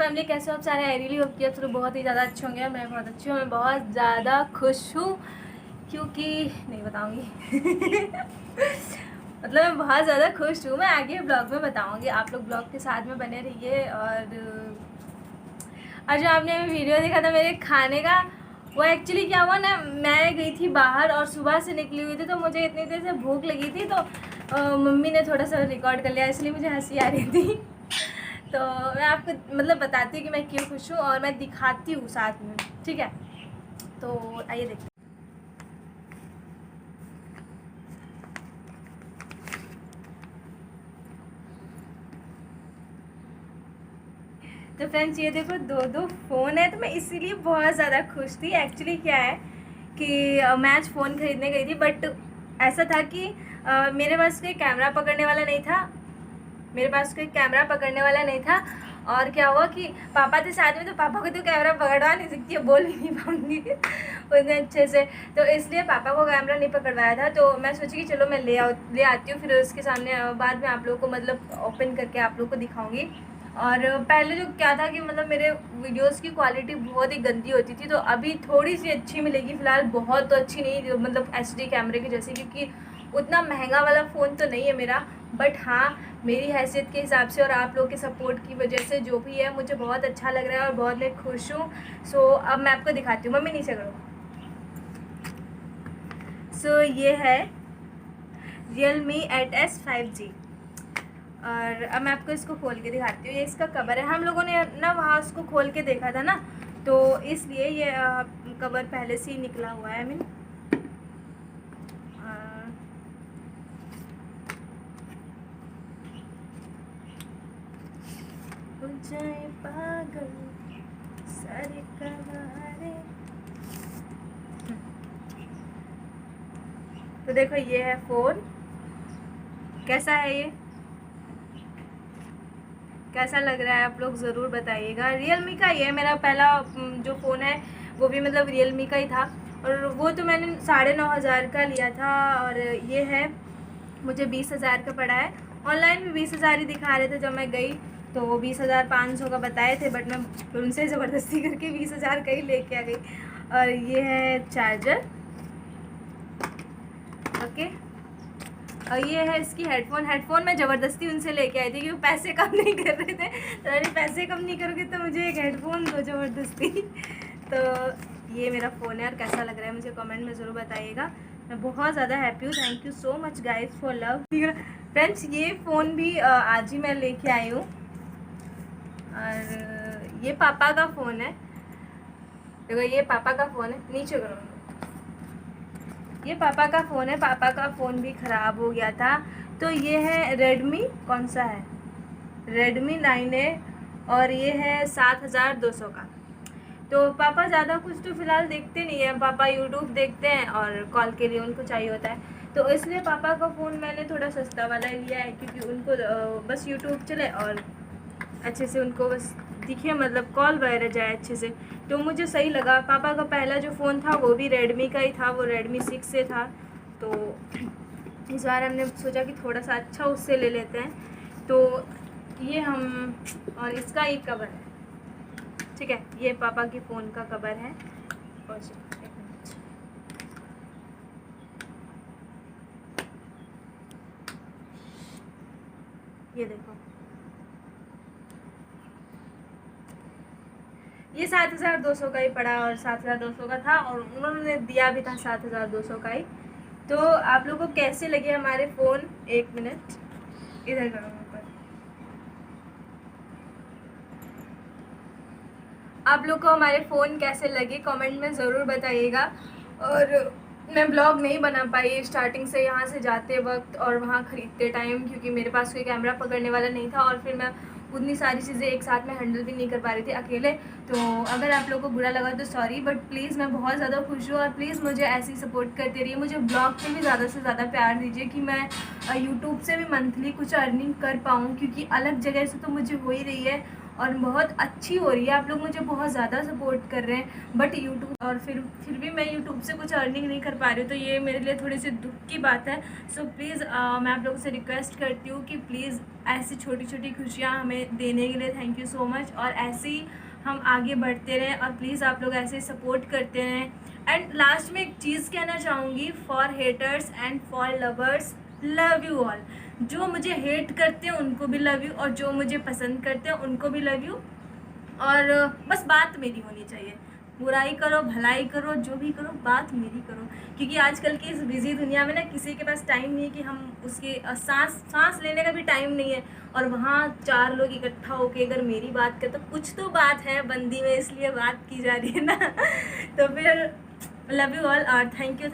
Family, कैसे हो आप सारे? आई रियली होप कि आप सब बहुत ही ज़्यादा अच्छे होंगे। मैं बहुत अच्छी हूँ, मैं बहुत ज़्यादा खुश हूँ क्योंकि नहीं बताऊँगी मतलब मैं बहुत ज़्यादा खुश हूँ। मैं आगे ब्लॉग में बताऊँगी, आप लोग ब्लॉग के साथ में बने रहिए। और जो आपने वीडियो देखा था मेरे खाने का, वो एक्चुअली क्या हुआ ना, मैं गई थी बाहर और सुबह से निकली हुई थी, तो मुझे इतनी देर से भूख लगी थी, तो मम्मी ने थोड़ा सा रिकॉर्ड कर लिया, इसलिए मुझे हंसी आ रही थी। तो मैं आपको मतलब बताती हूँ कि मैं क्यों खुश हूँ और मैं दिखाती हूँ साथ में, ठीक है? तो आइए देखते हैं। तो फ्रेंड्स, ये देखो दो दो फ़ोन है, तो मैं इसीलिए बहुत ज़्यादा खुश थी। एक्चुअली क्या है कि मैं आज फ़ोन ख़रीदने गई थी, बट ऐसा था कि मेरे पास कोई कैमरा पकड़ने वाला नहीं था। और क्या हुआ कि पापा थे साथ में, तो पापा को तो कैमरा पकड़वा नहीं सकती है, बोल भी नहीं पाऊँगी उतने अच्छे से, तो इसलिए पापा को कैमरा नहीं पकड़वाया था। तो मैं सोची कि चलो मैं ले आती हूँ, फिर उसके सामने बाद में आप लोगों को मतलब ओपन करके आप लोगों को दिखाऊँगी। और पहले जो क्या था कि मतलब मेरे वीडियोस की क्वालिटी बहुत ही गंदी होती थी, तो अभी थोड़ी सी अच्छी मिलेगी। फ़िलहाल बहुत तो अच्छी नहीं, मतलब HD कैमरे की जैसे, क्योंकि उतना महंगा वाला फ़ोन तो नहीं है मेरा, बट हाँ मेरी हैसियत के हिसाब से और आप लोग के सपोर्ट की वजह से जो भी है, मुझे बहुत अच्छा लग रहा है और बहुत मैं खुश हूँ। सो अब मैं आपको दिखाती हूँ। मम्मी नीचे करो। सो ये है Realme 8S 5G, और अब मैं आपको इसको खोल के दिखाती हूँ। ये इसका कवर है, हम लोगों ने ना वहाँ उसको खोल के देखा था ना, तो इसलिए ये कवर पहले से ही निकला हुआ है। जाए पागल सारे कवारे। तो देखो ये है फ़ोन, कैसा है ये, कैसा लग रहा है आप लोग ज़रूर बताइएगा। Realme का ये मेरा पहला जो फ़ोन है वो भी मतलब Realme का ही था, और वो तो मैंने 9,500 का लिया था, और ये है मुझे 20,000 का पड़ा है। ऑनलाइन भी 20,000 ही दिखा रहे थे जब मैं गई, तो वो 20,500 का बताए थे, बट मैं फिर उनसे ज़बरदस्ती करके 20,000 का ही लेके आ गई। और ये है चार्जर, ओके। और ये है इसकी हेडफोन मैं ज़बरदस्ती उनसे लेके आई थी, क्योंकि पैसे कम नहीं कर रहे थे। तो अरे पैसे कम नहीं करोगे तो मुझे एक हेडफोन दो ज़बरदस्ती। तो ये मेरा फ़ोन है, और कैसा लग रहा है मुझे कमेंट में ज़रूर बताइएगा। मैं बहुत ज़्यादा हैप्पी हूँ। Thank you so much guys for love. Friends, ये फ़ोन भी आज ही मैं लेके आई हूँ, और ये पापा का फ़ोन है। देखो ये पापा का फ़ोन है, नीचे करो। ये पापा का फ़ोन है, पापा का फ़ोन भी ख़राब हो गया था। तो ये है Redmi, कौन सा है, Redmi 9A, और ये है 7,200 का। तो पापा ज़्यादा कुछ तो फ़िलहाल देखते नहीं है, पापा यूट्यूब देखते हैं और कॉल के लिए उनको चाहिए होता है, तो इसलिए पापा का फ़ोन मैंने थोड़ा सस्ता वाला लिया है, क्योंकि उनको बस यूट्यूब चले और अच्छे से उनको बस दिखे, मतलब कॉल वगैरह जाए अच्छे से, तो मुझे सही लगा। पापा का पहला जो फ़ोन था वो भी Redmi का ही था, वो Redmi 6 से था। तो इस बार हमने सोचा कि थोड़ा सा अच्छा उससे ले लेते हैं, तो ये हम, और इसका एक कवर है, ठीक है, ये पापा की फ़ोन का कवर है। और ये देखो, ये 7,200 का ही पड़ा, और 7,200 का था, और उन्होंने दिया भी था 7,200 का ही। तो आप लोगों को कैसे लगे हमारे फ़ोन, एक मिनट इधर करो ऊपर, आप लोग को हमारे फ़ोन कैसे लगे कमेंट में ज़रूर बताइएगा। और मैं ब्लॉग नहीं बना पाई स्टार्टिंग से, यहाँ से जाते वक्त और वहाँ ख़रीदते टाइम, क्योंकि मेरे पास कोई कैमरा पकड़ने वाला नहीं था, और फिर मैं उतनी सारी चीज़ें एक साथ में हैंडल भी नहीं कर पा रही थी अकेले। तो अगर आप लोगों को बुरा लगा तो सॉरी, बट प्लीज़ मैं बहुत ज़्यादा खुश हूँ, और प्लीज़ मुझे ऐसे ही सपोर्ट करते रहिए। मुझे ब्लॉग पे भी ज़्यादा से ज़्यादा प्यार दीजिए, कि मैं यूट्यूब से भी मंथली कुछ अर्निंग कर पाऊँ, क्योंकि अलग जगह से तो मुझे हो ही रही है, और बहुत अच्छी हो रही है। आप लोग मुझे बहुत ज़्यादा सपोर्ट कर रहे हैं, बट यूट्यूब और फिर भी मैं यूट्यूब से कुछ अर्निंग नहीं कर पा रही हूँ, तो ये मेरे लिए थोड़ी सी दुख की बात है। सो प्लीज़ मैं आप लोगों से रिक्वेस्ट करती हूँ कि प्लीज़ ऐसी छोटी छोटी खुशियाँ हमें देने के लिए थैंक यू सो मच, और ऐसे ही हम आगे बढ़ते रहें, और प्लीज़ आप लोग ऐसे सपोर्ट करते रहें। एंड लास्ट में एक चीज़ कहना चाहूँगी, for haters and for lovers, love you all. जो मुझे हेट करते हैं उनको भी लव यू, और जो मुझे पसंद करते हैं उनको भी लव यू। और बस बात मेरी होनी चाहिए, बुराई करो भलाई करो जो भी करो, बात मेरी करो, क्योंकि आजकल की इस बिजी दुनिया में ना किसी के पास टाइम नहीं है कि हम उसके सांस लेने का भी टाइम नहीं है, और वहाँ 4 लोग इकट्ठा होके अगर मेरी बात करें तो कुछ तो बात है बंदी में, इसलिए बात की जा रही है ना। तो फिर लव यू ऑल, और थैंक यू।